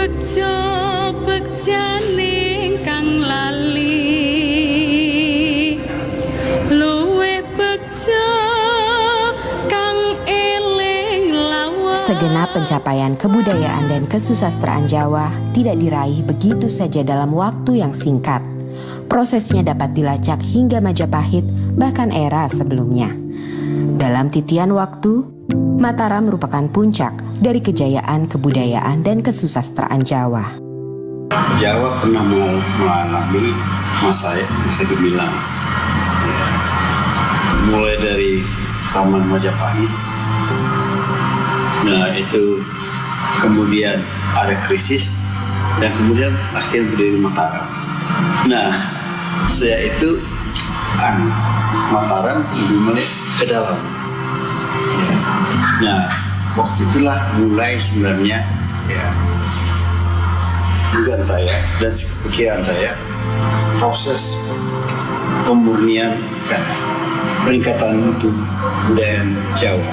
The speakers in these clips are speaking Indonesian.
bekjo bekjane kang lali luwih bekjo kang eling lawan. Segenap pencapaian kebudayaan dan kesusastraan Jawa tidak diraih begitu saja dalam waktu yang singkat. Prosesnya dapat dilacak hingga Majapahit bahkan era sebelumnya. Dalam titian waktu, Mataram merupakan puncak dari kejayaan kebudayaan dan kesusastraan Jawa. Jawa pernah mengalami masa bisa dibilang mulai dari zaman Majapahit. Nah itu kemudian ada krisis dan kemudian akhirnya berdiri Mataram. Nah saya itu Mataram lebih melihat ke dalam. Nah, waktu itulah mulai sebenarnya dugaan saya dan pikiran saya proses pemurnian peningkatan mutu budaya Jawa.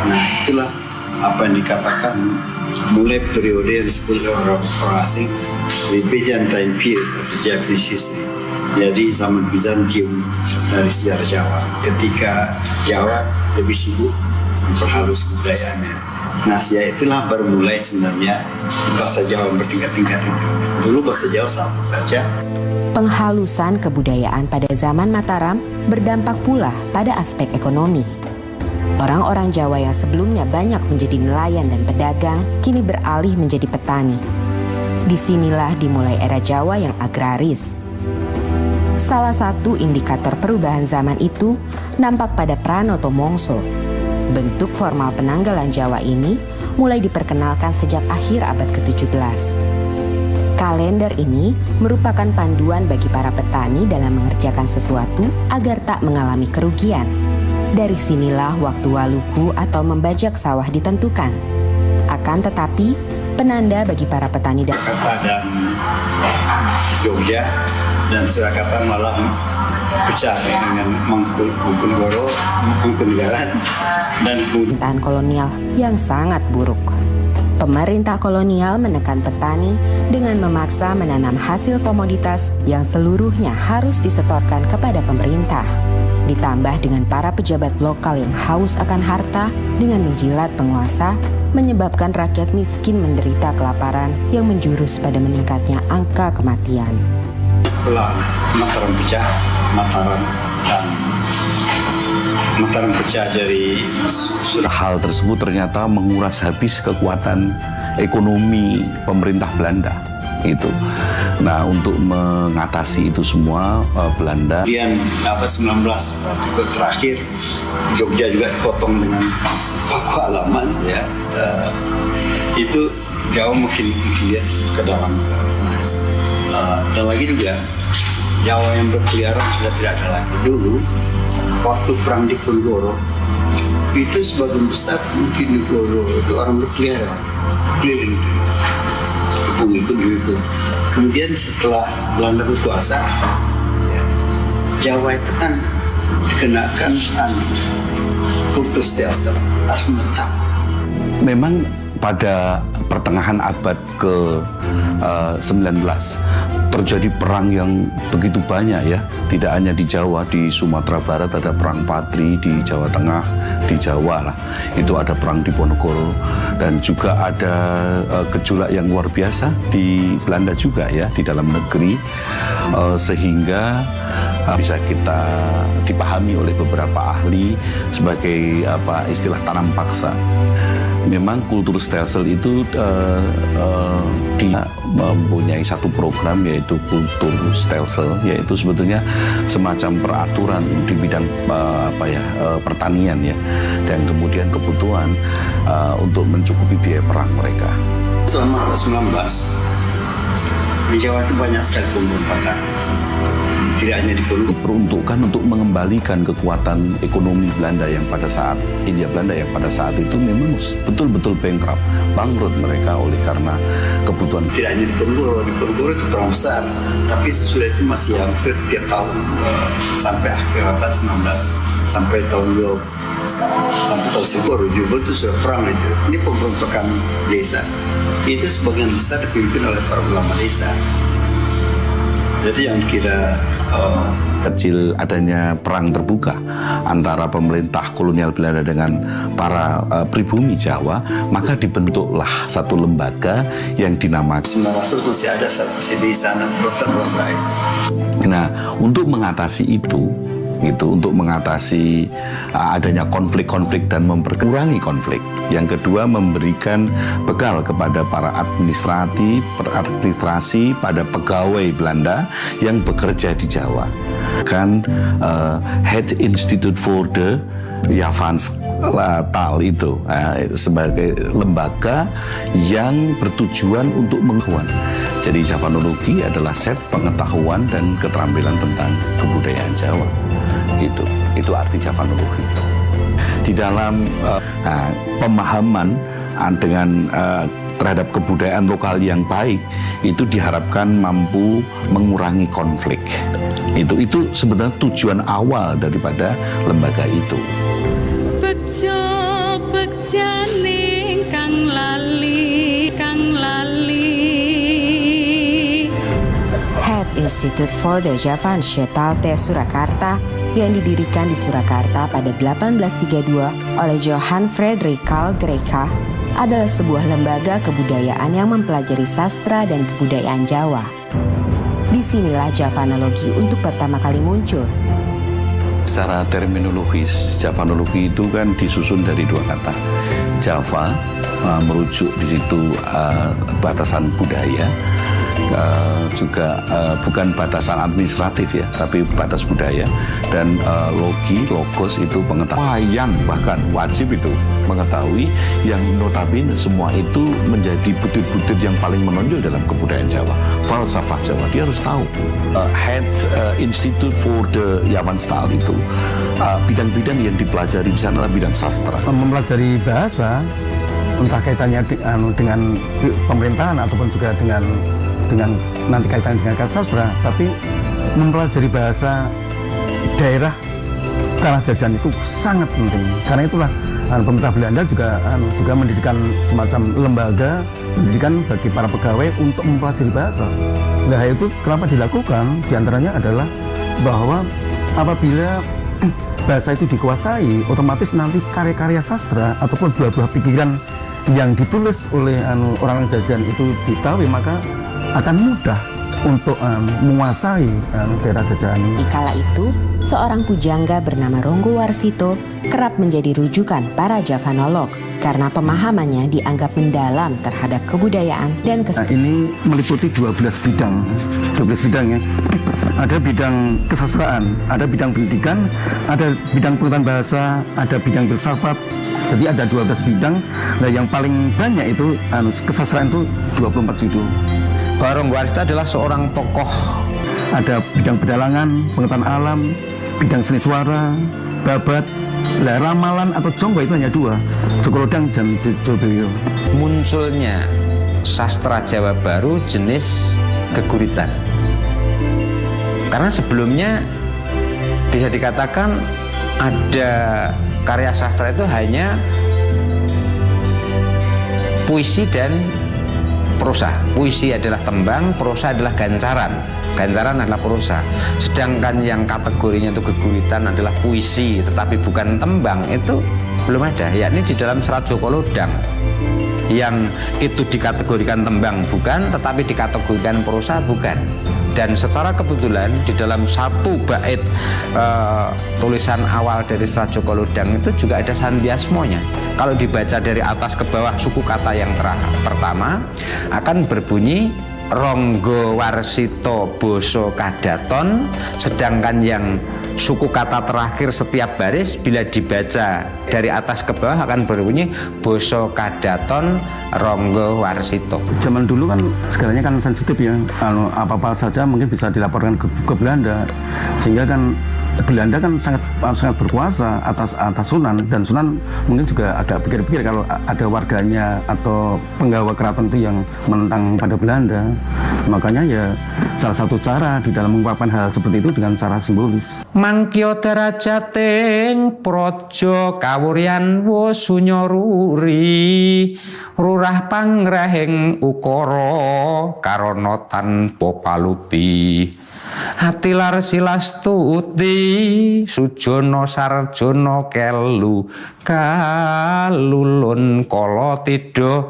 Nah, itulah apa yang dikatakan mulai periode yang disebut orang asing the Byzantine period of the Japanese history. Jadi zaman Bizantium dari sejarah Jawa ketika Jawa lebih sibuk memperhalus kebudayaannya. Nah, ya itulah baru mulai sebenarnya bahasa Jawa bertingkat-tingkat itu. Dulu bahasa Jawa satu saja. Penghalusan kebudayaan pada zaman Mataram berdampak pula pada aspek ekonomi. Orang-orang Jawa yang sebelumnya banyak menjadi nelayan dan pedagang, kini beralih menjadi petani. Disinilah dimulai era Jawa yang agraris. Salah satu indikator perubahan zaman itu nampak pada Pranoto Mongso. Bentuk formal penanggalan Jawa ini mulai diperkenalkan sejak akhir abad ke-17. Kalender ini merupakan panduan bagi para petani dalam mengerjakan sesuatu agar tak mengalami kerugian. Dari sinilah waktu waluku atau membajak sawah ditentukan. Akan tetapi, penanda bagi para petani dan Jogja dan Surakarta malah pecah dengan Mangkunegoro, Mangkunegaran dan pemerintahan kolonial yang sangat buruk. Pemerintah kolonial menekan petani dengan memaksa menanam hasil komoditas yang seluruhnya harus disetorkan kepada pemerintah. Ditambah dengan para pejabat lokal yang haus akan harta dengan menjilat penguasa, menyebabkan rakyat miskin menderita kelaparan yang menjurus pada meningkatnya angka kematian. Setelah Mataram pecah, Mataram pecah dari hal tersebut ternyata menguras habis kekuatan ekonomi pemerintah Belanda itu. Nah, untuk mengatasi itu semua Belanda. Kemudian abad 19 artikel terakhir Jogja juga dipotong dengan paku halaman ya. Itu Jawa mungkin lihat ke dalam. Dan lagi juga Jawa yang berkeliaran sudah tidak ada lagi. Dulu waktu perang di Diponegoro itu sebagian besar mungkin Diponegoro itu orang berkeliaran keliling itu. Kemudian setelah Belanda berkuasa, Jawa itu kan dikenakan kultur stelsel harus menetap. Memang pada pertengahan abad ke-19 terjadi perang yang begitu banyak ya. Tidak hanya di Jawa, di Sumatera Barat ada perang Patri, di Jawa Tengah, di Jawa lah. Itu ada perang Diponegoro dan juga ada gejolak yang luar biasa di Belanda juga ya, di dalam negeri. Sehingga bisa kita dipahami oleh beberapa ahli sebagai istilah tanam paksa. Memang kultur stelsel itu dia mempunyai satu program yaitu kultur stelsel, yaitu sebetulnya semacam peraturan di bidang pertanian ya, dan kemudian kebutuhan untuk mencukupi biaya perang mereka. Selama 19 di Jawa itu banyak sekali pemberontakan. Tidak hanya diperuntukkan untuk mengembalikan kekuatan ekonomi Belanda yang pada saat Hindia Belanda yang pada saat itu memang betul-betul bangkrut mereka oleh karena kebutuhan. Tidak hanya Diponegoro itu perang besar, tapi sesudah itu masih hampir tiap tahun sampai akhir abad 19 sampai tahun 10 juga itu sudah perang itu. Ini pemberontakan desa. Itu sebagian besar dipimpin oleh para ulama desa. Jadi yang kira kecil adanya perang terbuka antara pemerintah kolonial Belanda dengan para pribumi Jawa, maka dibentuklah satu lembaga yang dinamakan 900 masih ada satu di sana berontak-berontak. Nah, untuk mengatasi itu untuk mengatasi adanya konflik-konflik dan memperkurangi konflik. Yang kedua, memberikan bekal kepada para administrasi pada pegawai Belanda yang bekerja di Jawa. Kan Head Institute for the Javaanstaal itu sebagai lembaga yang bertujuan untuk mengetahui. Jadi Javanologi adalah set pengetahuan dan keterampilan tentang kebudayaan Jawa. Itu arti Javanologi. Di dalam pemahaman dengan terhadap kebudayaan lokal yang baik, itu diharapkan mampu mengurangi konflik. Itu sebenarnya tujuan awal daripada lembaga itu. Bejo bekjane kang lali Head Institute for the Javaanstaal te Surakarta yang didirikan di Surakarta pada 1832 oleh Johan Frederik Carl Greica adalah sebuah lembaga kebudayaan yang mempelajari sastra dan kebudayaan Jawa. Disinilah Javanologi untuk pertama kali muncul. Secara terminologis, Javanologi itu kan disusun dari dua kata. Java merujuk di situ batasan budaya, juga bukan batasan administratif ya, tapi batas budaya, dan logos itu pengetahuan, bahkan wajib itu mengetahui, yang notabene semua itu menjadi butir-butir yang paling menonjol dalam kebudayaan Jawa, falsafah Jawa. Dia harus tahu. Head Institute for the Javaanstaal itu bidang-bidang yang dipelajari di sana adalah bidang sastra. Mempelajari bahasa, entah kaitannya dengan pemerintahan ataupun juga dengan nanti kaitannya dengan sastra, tapi mempelajari bahasa daerah tanah jajan itu sangat penting. Karena itulah pemerintah Belanda juga mendirikan semacam lembaga pendidikan bagi para pegawai untuk mempelajari bahasa. Nah, itu kenapa dilakukan? Di antaranya adalah bahwa apabila bahasa itu dikuasai, otomatis nanti karya-karya sastra ataupun buah-buah pikiran yang ditulis oleh orang jajan itu diketahui, maka akan mudah untuk menguasai daerah jajahan. Di kala itu, seorang pujangga bernama Ronggo Warsito kerap menjadi rujukan para Javanolog karena pemahamannya dianggap mendalam terhadap kebudayaan dan ini meliputi 12 bidang ya. Ada bidang kesastraan, ada bidang pendidikan, ada bidang pengetahuan bahasa, ada bidang filsafat. Jadi ada 12 bidang. Nah, yang paling banyak itu kesastraan itu 24 judul. Ronggo Warsito adalah seorang tokoh. Ada bidang pedalangan, pengetahuan alam, bidang seni suara, babat. Nah, ramalan atau jonggo itu hanya 2, Jokolodang dan Jobelyo. Munculnya sastra Jawa baru jenis keguritan. Karena sebelumnya bisa dikatakan ada karya sastra itu hanya puisi dan prosa. Puisi adalah tembang, prosa adalah gancaran. Gancaran adalah prosa. Sedangkan yang kategorinya itu keguritan adalah puisi, tetapi bukan tembang, itu belum ada. Yakni di dalam Serat Jokolodang, yang itu dikategorikan tembang bukan, tetapi dikategorikan prosa bukan. Dan secara kebetulan di dalam satu bait tulisan awal dari Serat Jokolodang itu juga ada sandiasmonya. Kalau dibaca dari atas ke bawah, suku kata yang pertama akan berbunyi Ronggo Warsito Boso Kadaton, sedangkan yang suku kata terakhir setiap baris bila dibaca dari atas ke bawah akan berbunyi Boso Kadaton Ronggo Warsito. Zaman dulu kan segalanya kan sensitif ya, apa-apa saja mungkin bisa dilaporkan ke Belanda, sehingga kan Belanda kan sangat berkuasa atas Sunan, dan Sunan mungkin juga agak pikir-pikir kalau ada warganya atau penggawa keraton itu yang menentang pada Belanda. Makanya ya salah satu cara di dalam mengungkapkan hal seperti itu dengan cara simbolis. Mangkya derajating praja kawuryan wasunyaruri rurah pangrahing ukara karana tanpa palupi atilar silastuti sujana sarjana kelu kalulun kala tidha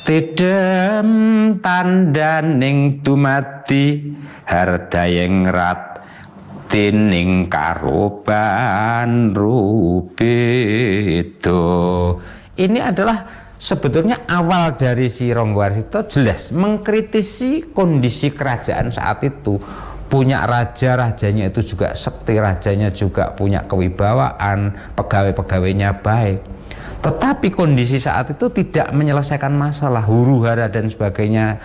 tidem tandaning dumadi hardayeng rat tining karoban rubedo. Ini adalah sebetulnya awal dari si Ranggawarsita jelas mengkritisi kondisi kerajaan saat itu. Punya raja, rajanya itu juga sekti, rajanya juga punya kewibawaan, pegawai-pegawainya baik. Tetapi kondisi saat itu tidak menyelesaikan masalah, huru-hara dan sebagainya.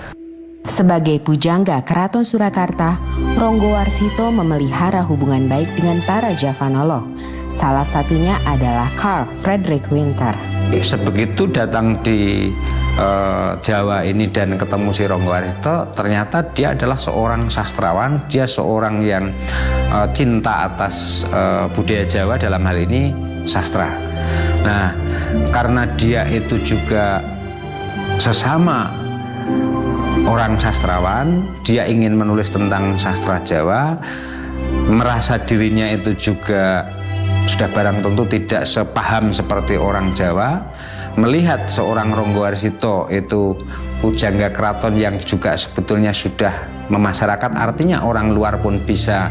Sebagai pujangga Keraton Surakarta, Ranggawarsita memelihara hubungan baik dengan para Javanoloh. Salah satunya adalah Karl Friedrich Winter. Sebegitu datang di Jawa ini dan ketemu si Ranggawarsita, ternyata dia adalah seorang sastrawan, dia seorang yang cinta atas budaya Jawa, dalam hal ini sastra. Nah, karena dia itu juga sesama orang sastrawan, dia ingin menulis tentang sastra Jawa, merasa dirinya itu juga sudah barang tentu tidak sepaham seperti orang Jawa. Melihat seorang Ranggawarsita itu pujangga keraton yang juga sebetulnya sudah memasyarakat, artinya orang luar pun bisa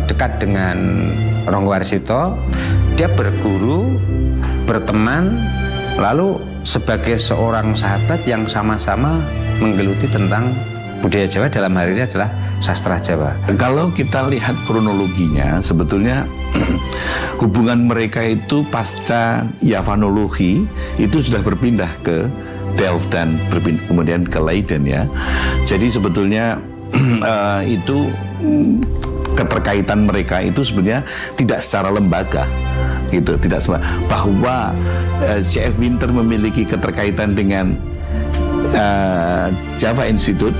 dekat dengan Ranggawarsita, dia berguru, berteman, lalu sebagai seorang sahabat yang sama-sama menggeluti tentang budaya Jawa, dalam hal ini adalah sastra Jawa. Kalau kita lihat kronologinya, sebetulnya hubungan mereka itu pasca Yavanologi itu sudah berpindah ke Delft dan kemudian ke Leiden ya. Jadi sebetulnya itu keterkaitan mereka itu sebenarnya tidak secara lembaga gitu, tidak bahwa C.F. Winter memiliki keterkaitan dengan Java Institute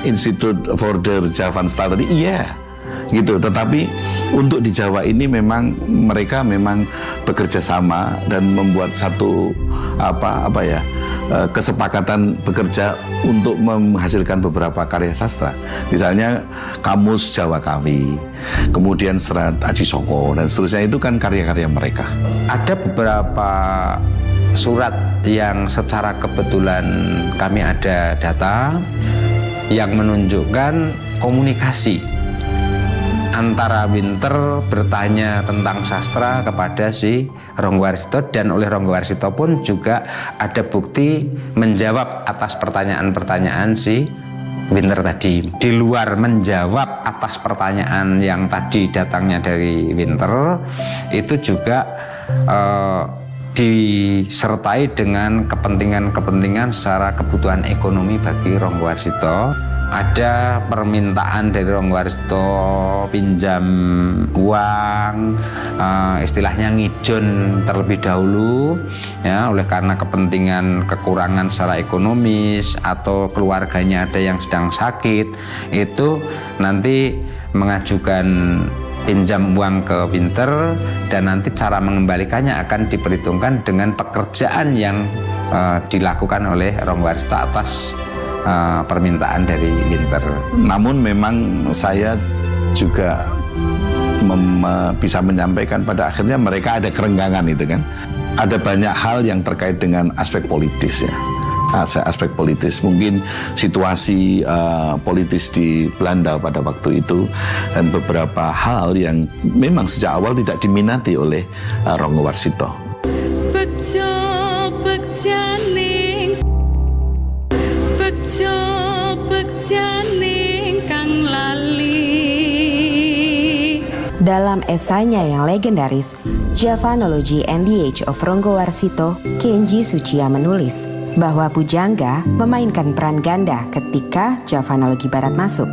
Institute for the Javan Study, iya gitu. Tetapi untuk di Jawa ini memang mereka memang bekerja sama dan membuat satu kesepakatan bekerja untuk menghasilkan beberapa karya sastra. Misalnya Kamus Jawa Kawi, kemudian Serat Aji Soko dan seterusnya, itu kan karya-karya mereka. Ada beberapa surat yang secara kebetulan kami ada data yang menunjukkan komunikasi antara Winter bertanya tentang sastra kepada si Ranggawarsita, dan oleh Ranggawarsita pun juga ada bukti menjawab atas pertanyaan-pertanyaan si Winter tadi. Di luar menjawab atas pertanyaan yang tadi datangnya dari Winter, itu juga disertai dengan kepentingan-kepentingan secara kebutuhan ekonomi bagi Ranggawarsita. Ada permintaan dari Ranggawarsita pinjam uang, istilahnya ngijon terlebih dahulu ya, oleh karena kepentingan kekurangan secara ekonomis atau keluarganya ada yang sedang sakit, itu nanti mengajukan pinjam uang ke Winter, dan nanti cara mengembalikannya akan diperhitungkan dengan pekerjaan yang dilakukan oleh Ranggawarsita atas permintaan dari Winter. Namun memang saya juga bisa menyampaikan pada akhirnya mereka ada kerenggangan itu kan. Ada banyak hal yang terkait dengan aspek politis ya. Aspek politis, mungkin situasi politis di Belanda pada waktu itu, dan beberapa hal yang memang sejak awal tidak diminati oleh Ranggawarsita. Bejo bekjaning kang lali. Dalam esainya yang legendaris, Javanology and the Age of Ranggawarsita, Kenji Tsuchiya menulis bahwa pujangga memainkan peran ganda ketika Javanologi Barat masuk.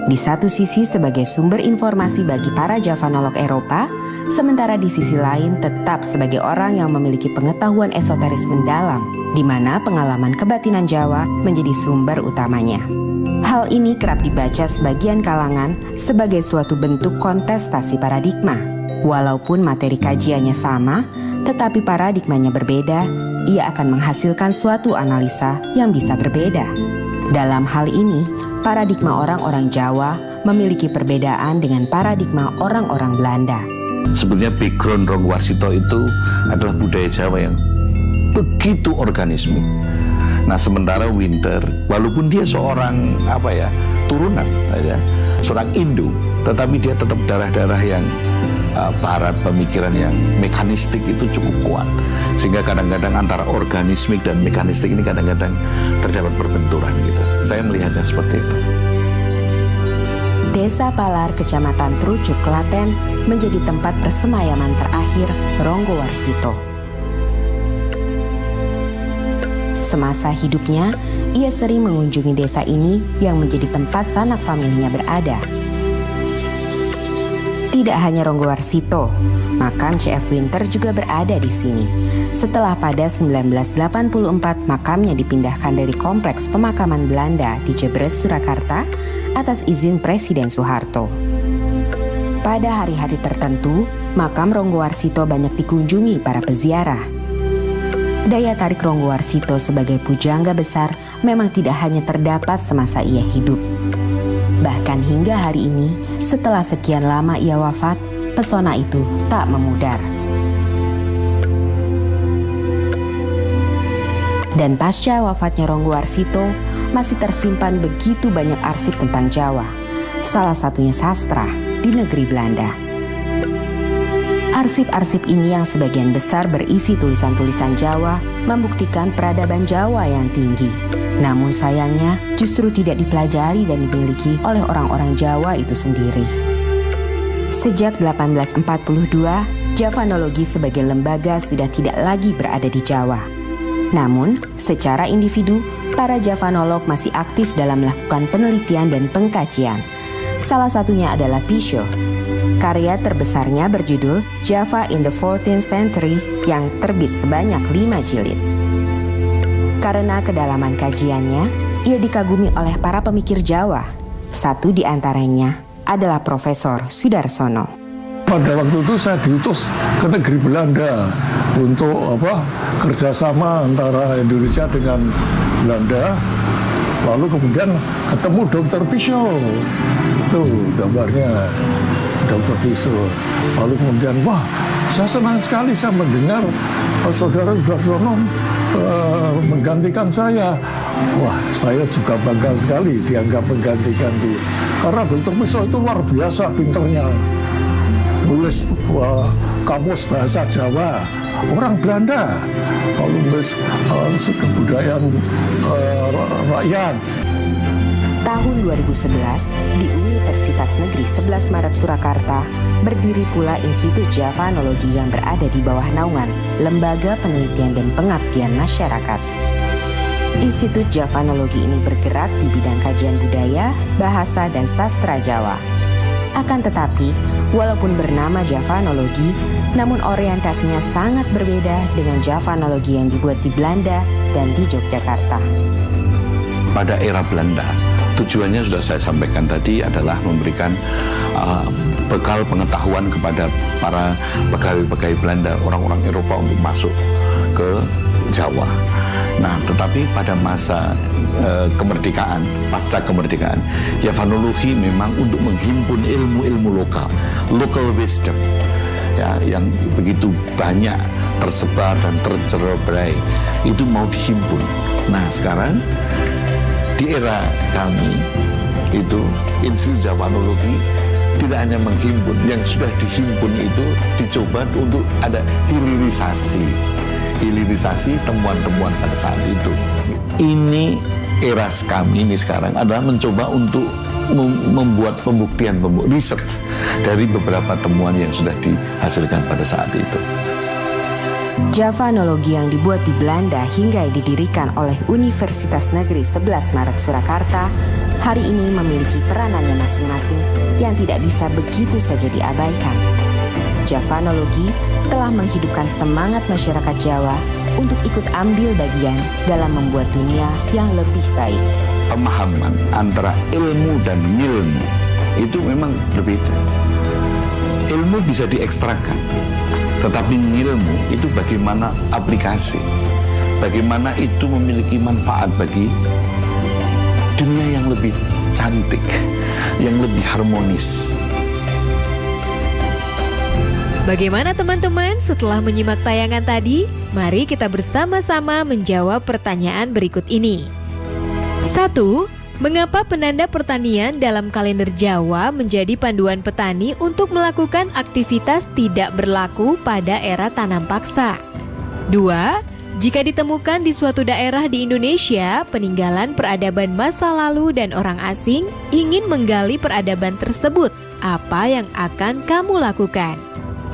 Di satu sisi sebagai sumber informasi bagi para Javanolog Eropa, sementara di sisi lain tetap sebagai orang yang memiliki pengetahuan esoteris mendalam, di mana pengalaman kebatinan Jawa menjadi sumber utamanya. Hal ini kerap dibaca sebagian kalangan sebagai suatu bentuk kontestasi paradigma. Walaupun materi kajiannya sama, tetapi paradigmanya berbeda, ia akan menghasilkan suatu analisa yang bisa berbeda. Dalam hal ini, paradigma orang-orang Jawa memiliki perbedaan dengan paradigma orang-orang Belanda. Sebenarnya background Ronggowarsito itu adalah budaya Jawa yang begitu organismik. Nah, sementara Winter, walaupun dia seorang turunan seorang Indo, tetapi dia tetap darah-darah yang barat, pemikiran yang mekanistik itu cukup kuat, sehingga kadang-kadang antara organismik dan mekanistik ini kadang-kadang terdapat perbenturan gitu. Saya melihatnya seperti itu. Desa Palar, Kecamatan Trucuk, Klaten menjadi tempat persemayaman terakhir Ronggowarsito. Semasa hidupnya, ia sering mengunjungi desa ini yang menjadi tempat sanak familinya berada. Tidak hanya Ronggowarsito, makam C.F. Winter juga berada di sini. Setelah pada 1984 makamnya dipindahkan dari kompleks pemakaman Belanda di Jebres, Surakarta atas izin Presiden Soeharto. Pada hari-hari tertentu, makam Ronggowarsito banyak dikunjungi para peziarah. Daya tarik Ronggowarsito sebagai pujangga besar memang tidak hanya terdapat semasa ia hidup. Bahkan hingga hari ini, setelah sekian lama ia wafat, pesona itu tak memudar. Dan pasca wafatnya Ronggowarsito, masih tersimpan begitu banyak arsip tentang Jawa. Salah satunya sastra di negeri Belanda. Arsip-arsip ini yang sebagian besar berisi tulisan-tulisan Jawa membuktikan peradaban Jawa yang tinggi. Namun sayangnya justru tidak dipelajari dan dimiliki oleh orang-orang Jawa itu sendiri. Sejak 1842, Javanologi sebagai lembaga sudah tidak lagi berada di Jawa. Namun, secara individu, para Javanolog masih aktif dalam melakukan penelitian dan pengkajian. Salah satunya adalah Pisho. Karya terbesarnya berjudul Java in the 14th Century yang terbit sebanyak 5 jilid. Karena kedalaman kajiannya, ia dikagumi oleh para pemikir Jawa. Satu di antaranya adalah Profesor Sudarsono. Pada waktu itu saya diutus ke negeri Belanda untuk kerjasama antara Indonesia dengan Belanda. Lalu kemudian ketemu Dr. Pisho, itu gambarnya Dr. Pisho. Lalu kemudian, wah, saya senang sekali saya mendengar saudara Sudarsono menggantikan saya. Wah, saya juga bangga sekali dianggap menggantikan dia. Karena Dr. Pisho itu luar biasa pinternya. Nulis kamus bahasa Jawa, orang Belanda. Kalau nulis kebudayaan rakyat. Tahun 2011, di Universitas Negeri 11 Maret Surakarta, berdiri pula Institut Javanologi yang berada di bawah naungan Lembaga Penelitian dan Pengabdian Masyarakat. Institut Javanologi ini bergerak di bidang kajian budaya, bahasa, dan sastra Jawa. Akan tetapi, walaupun bernama Javanologi, namun orientasinya sangat berbeda dengan Javanologi yang dibuat di Belanda dan di Yogyakarta. Pada era Belanda, tujuannya sudah saya sampaikan tadi adalah memberikan bekal pengetahuan kepada para pegawai-pegawai Belanda, orang-orang Eropa untuk masuk ke Jawa. Nah, tetapi pada masa kemerdekaan, pasca kemerdekaan, Javanologi memang untuk menghimpun ilmu-ilmu lokal, local wisdom, ya, yang begitu banyak tersebar dan tercerai, itu mau dihimpun. Nah, sekarang di era kami itu Institut Javanologi tidak hanya menghimpun, yang sudah dihimpun itu dicoba untuk ada hilirisasi temuan-temuan pada saat itu. Ini era kami ini sekarang adalah mencoba untuk membuat pembuktian, research dari beberapa temuan yang sudah dihasilkan pada saat itu. Javanologi yang dibuat di Belanda hingga didirikan oleh Universitas Negeri 11 Maret Surakarta hari ini memiliki peranannya masing-masing yang tidak bisa begitu saja diabaikan. Javanologi telah menghidupkan semangat masyarakat Jawa untuk ikut ambil bagian dalam membuat dunia yang lebih baik. Pemahaman antara ilmu dan ngilmu itu memang berbeda. Ilmu bisa diekstrakan, tetapi ngilmu itu bagaimana aplikasi, bagaimana itu memiliki manfaat bagi dunia yang lebih cantik, yang lebih harmonis. Bagaimana teman-teman setelah menyimak tayangan tadi? Mari kita bersama-sama menjawab pertanyaan berikut ini. 1. Mengapa penanda pertanian dalam kalender Jawa menjadi panduan petani untuk melakukan aktivitas tidak berlaku pada era tanam paksa? 2. Jika ditemukan di suatu daerah di Indonesia, peninggalan peradaban masa lalu dan orang asing ingin menggali peradaban tersebut, apa yang akan kamu lakukan?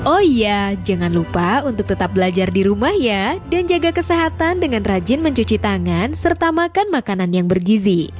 Oh iya, jangan lupa untuk tetap belajar di rumah ya, dan jaga kesehatan dengan rajin mencuci tangan serta makan makanan yang bergizi.